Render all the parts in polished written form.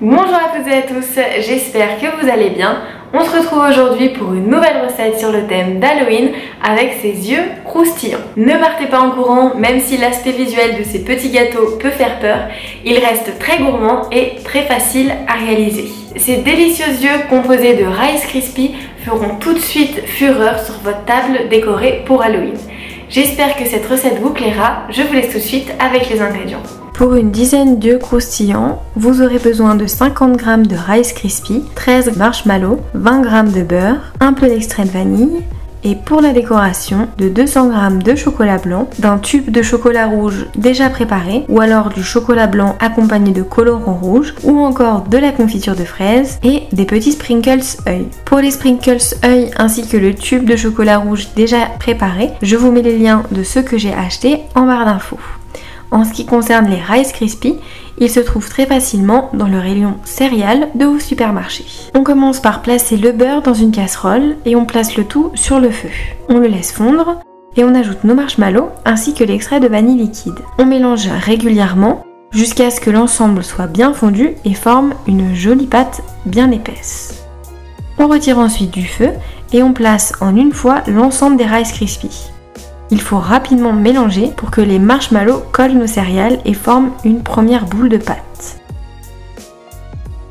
Bonjour à toutes et à tous, j'espère que vous allez bien. On se retrouve aujourd'hui pour une nouvelle recette sur le thème d'Halloween avec ses yeux croustillants. Ne partez pas en courant, même si l'aspect visuel de ces petits gâteaux peut faire peur, ils restent très gourmands et très faciles à réaliser. Ces délicieux yeux composés de Rice Krispies feront tout de suite fureur sur votre table décorée pour Halloween. J'espère que cette recette vous plaira, je vous laisse tout de suite avec les ingrédients. Pour une dizaine d'œufs croustillants, vous aurez besoin de 50 g de Rice Krispies, 13 marshmallows, 20 g de beurre, un peu d'extrait de vanille et pour la décoration de 200 g de chocolat blanc, d'un tube de chocolat rouge déjà préparé ou alors du chocolat blanc accompagné de colorant rouge ou encore de la confiture de fraises et des petits sprinkles œil. Pour les sprinkles œil ainsi que le tube de chocolat rouge déjà préparé, je vous mets les liens de ceux que j'ai achetés en barre d'infos. En ce qui concerne les Rice Krispies, ils se trouvent très facilement dans le rayon céréales de vos supermarchés. On commence par placer le beurre dans une casserole et on place le tout sur le feu. On le laisse fondre et on ajoute nos marshmallows ainsi que l'extrait de vanille liquide. On mélange régulièrement jusqu'à ce que l'ensemble soit bien fondu et forme une jolie pâte bien épaisse. On retire ensuite du feu et on place en une fois l'ensemble des Rice Krispies. Il faut rapidement mélanger pour que les marshmallows collent nos céréales et forment une première boule de pâte.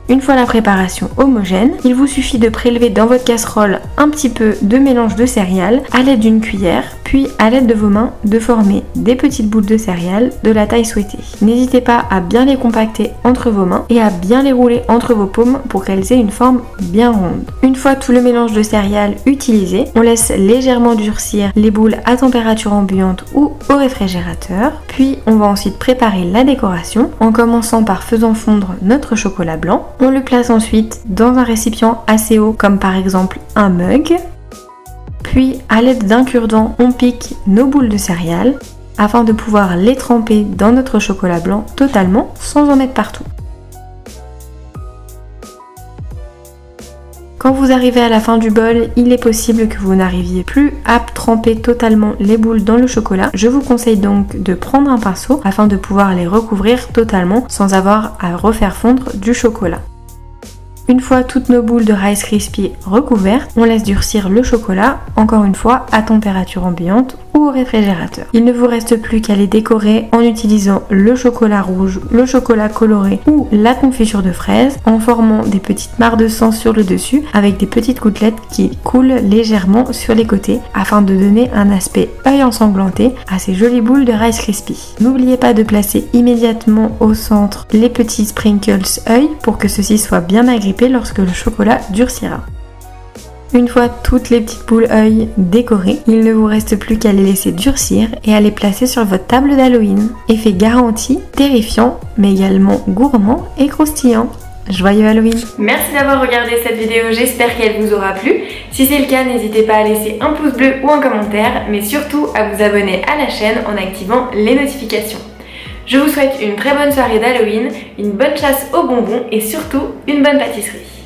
Une fois la préparation homogène, il vous suffit de prélever dans votre casserole un petit peu de mélange de céréales à l'aide d'une cuillère, puis à l'aide de vos mains de former des petites boules de céréales de la taille souhaitée. N'hésitez pas à bien les compacter entre vos mains et à bien les rouler entre vos paumes pour qu'elles aient une forme bien ronde. Une fois tout le mélange de céréales utilisé, on laisse légèrement durcir les boules à température ambiante ou au réfrigérateur, puis on va ensuite préparer la décoration en commençant par faisant fondre notre chocolat blanc. On le place ensuite dans un récipient assez haut comme par exemple un mug. Puis à l'aide d'un cure-dent, on pique nos boules de céréales afin de pouvoir les tremper dans notre chocolat blanc totalement sans en mettre partout. Quand vous arrivez à la fin du bol, il est possible que vous n'arriviez plus à tremper totalement les boules dans le chocolat. Je vous conseille donc de prendre un pinceau afin de pouvoir les recouvrir totalement sans avoir à refaire fondre du chocolat. Une fois toutes nos boules de Rice Krispies recouvertes, on laisse durcir le chocolat, encore une fois à température ambiante ou au réfrigérateur. Il ne vous reste plus qu'à les décorer en utilisant le chocolat rouge, le chocolat coloré ou la confiture de fraises en formant des petites mares de sang sur le dessus avec des petites gouttelettes qui coulent légèrement sur les côtés afin de donner un aspect œil ensanglanté à ces jolies boules de Rice Krispies. N'oubliez pas de placer immédiatement au centre les petits sprinkles œil pour que ceux-ci soient bien agrippés lorsque le chocolat durcira. Une fois toutes les petites boules œil décorées, il ne vous reste plus qu'à les laisser durcir et à les placer sur votre table d'Halloween. Effet garanti, terrifiant, mais également gourmand et croustillant. Joyeux Halloween! Merci d'avoir regardé cette vidéo, j'espère qu'elle vous aura plu. Si c'est le cas, n'hésitez pas à laisser un pouce bleu ou un commentaire, mais surtout à vous abonner à la chaîne en activant les notifications. Je vous souhaite une très bonne soirée d'Halloween, une bonne chasse aux bonbons et surtout une bonne pâtisserie.